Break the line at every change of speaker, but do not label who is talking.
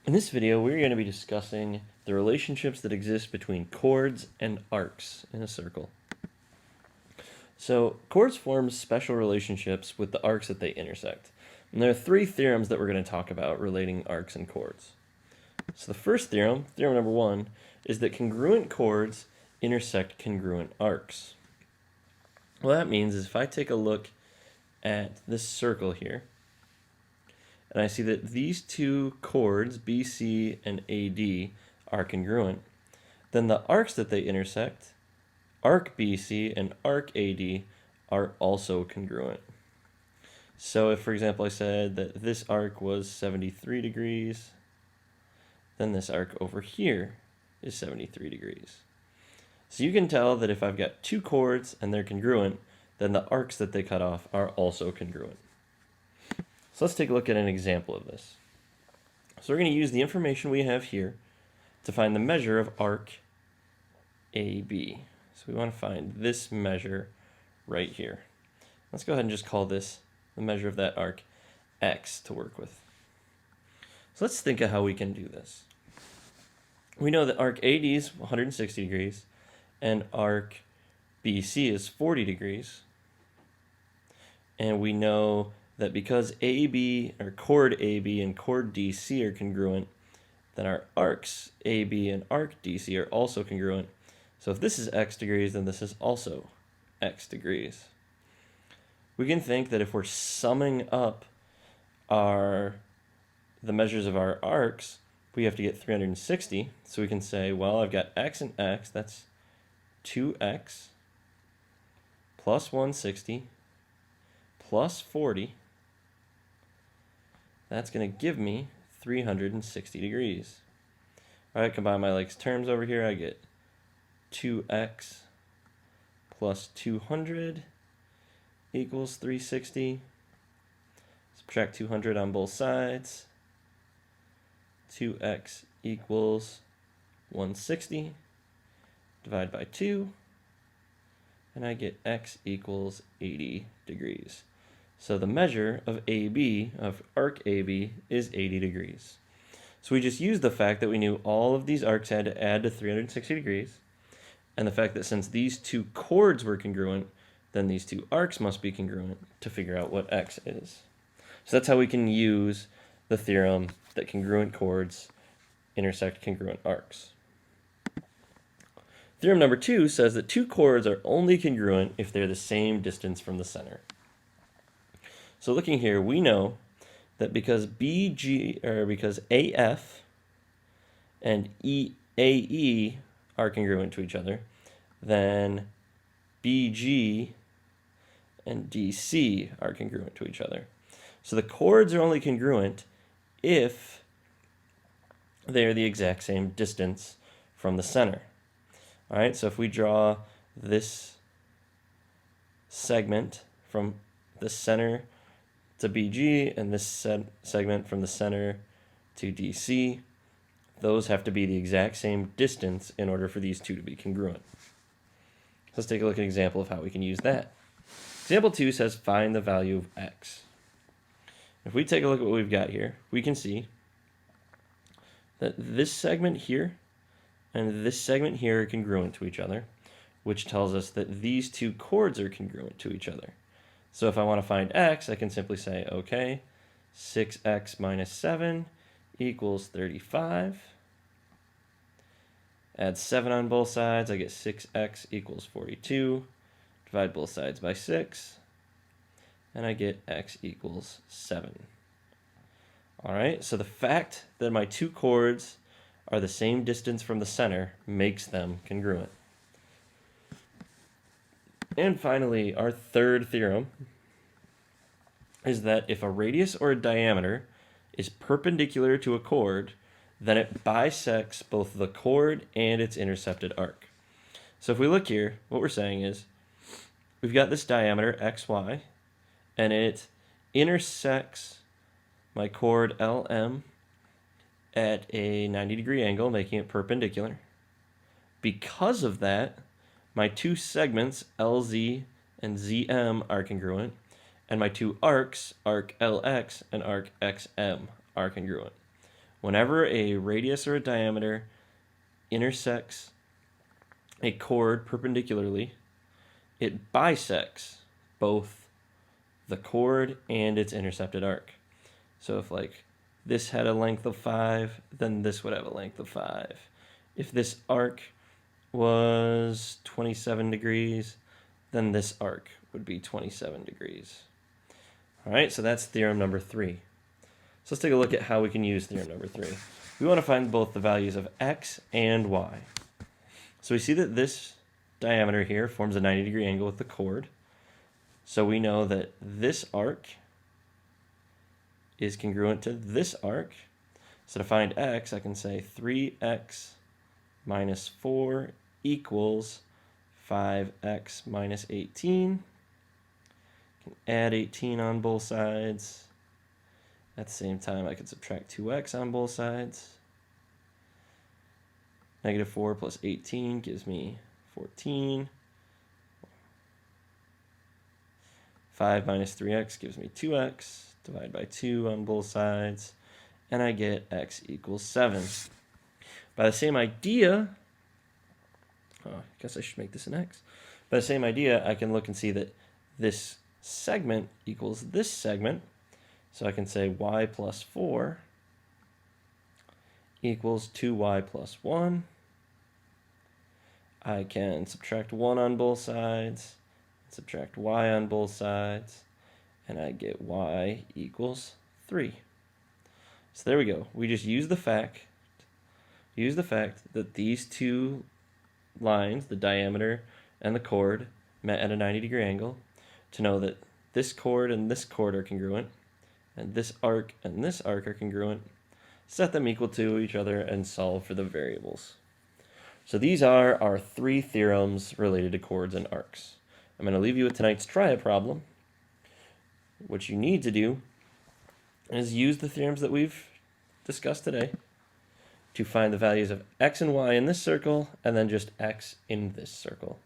In this video, we're going to be discussing the relationships that exist between chords and arcs in a circle. So, chords form special relationships with the arcs that they intersect. And there are three theorems that we're going to talk about relating arcs and chords. So the first theorem, theorem number one, is that congruent chords intersect congruent arcs. What that means is if I take a look at this circle here, and I see that these two chords, BC and AD, are congruent, then the arcs that they intersect, arc BC and arc AD, are also congruent. So if, for example, I said that this arc was 73 degrees, then this arc over here is 73 degrees. So you can tell that if I've got two chords and they're congruent, then the arcs that they cut off are also congruent. So let's take a look at an example of this. So we're going to use the information we have here to find the measure of arc AB. So we want to find this measure right here. Let's go ahead and just call this the measure of that arc X to work with. So let's think of how we can do this. We know that arc AD is 160 degrees and arc BC is 40 degrees. And we know that because AB, or chord AB and chord DC are congruent, then our arcs AB and arc DC are also congruent. So if this is X degrees, then this is also X degrees. We can think that if we're summing up the measures of our arcs, we have to get 360. So we can say, well, I've got X and X, that's 2X plus 160 plus 40. That's going to give me 360 degrees. All right, combine my terms over here. I get 2x plus 200 equals 360. Subtract 200 on both sides. 2x equals 160. Divide by 2. And I get x equals 80 degrees. So the measure of AB, of arc AB, is 80 degrees. So we just used the fact that we knew all of these arcs had to add to 360 degrees, and the fact that since these two chords were congruent, then these two arcs must be congruent to figure out what X is. So that's how we can use the theorem that congruent chords intersect congruent arcs. Theorem number two says that two chords are only congruent if they're the same distance from the center. So looking here, we know that because because AF and AE are congruent to each other, then BG and DC are congruent to each other. So the chords are only congruent if they're the exact same distance from the center. All right, so if we draw this segment from the center to BG and this segment from the center to DC, those have to be the exact same distance in order for these two to be congruent. Let's take a look at an example of how we can use that. Example 2 says find the value of X. If we take a look at what we've got here, we can see that this segment here and this segment here are congruent to each other, which tells us that these two chords are congruent to each other. So if I want to find X, I can simply say, okay, 6X minus 7 equals 35. Add 7 on both sides, I get 6X equals 42. Divide both sides by 6, and I get X equals 7. All right, so the fact that my two chords are the same distance from the center makes them congruent. And finally, our third theorem is that if a radius or a diameter is perpendicular to a chord, then it bisects both the chord and its intercepted arc. So if we look here, what we're saying is we've got this diameter xy, and it intersects my chord LM at a 90-degree angle, making it perpendicular. Because of that, my two segments, LZ and ZM, are congruent, and my two arcs, arc LX and arc XM, are congruent. Whenever a radius or a diameter intersects a chord perpendicularly, it bisects both the chord and its intercepted arc. So if like this had a length of 5, then this would have a length of 5. If this arc was 27 degrees, then this arc would be 27 degrees. All right, so that's theorem number 3. So let's take a look at how we can use theorem number 3. We want to find both the values of x and y. So we see that this diameter here forms a 90-degree angle with the chord. So we know that this arc is congruent to this arc. So to find x, I can say 3x minus 4 equals 5x minus 18. I can add 18 on both sides. At the same time, I can subtract 2x on both sides. Negative 4 plus 18 gives me 14. 5 minus 3x gives me 2x. Divide by 2 on both sides. And I get x equals 7. By the same idea, I guess I should make this an x. By the same idea, I can look and see that this segment equals this segment. So I can say y plus 4 equals 2y plus 1. I can subtract 1 on both sides, subtract y on both sides, and I get y equals 3. So there we go. We just use the fact that these two lines, the diameter and the chord, met at a 90-degree angle to know that this chord and this chord are congruent, and this arc and this arc are congruent. Set them equal to each other and solve for the variables. So these are our 3 theorems related to chords and arcs. I'm going to leave you with tonight's try it problem. What you need to do is use the theorems that we've discussed today to find the values of x and y in this circle, and then just x in this circle.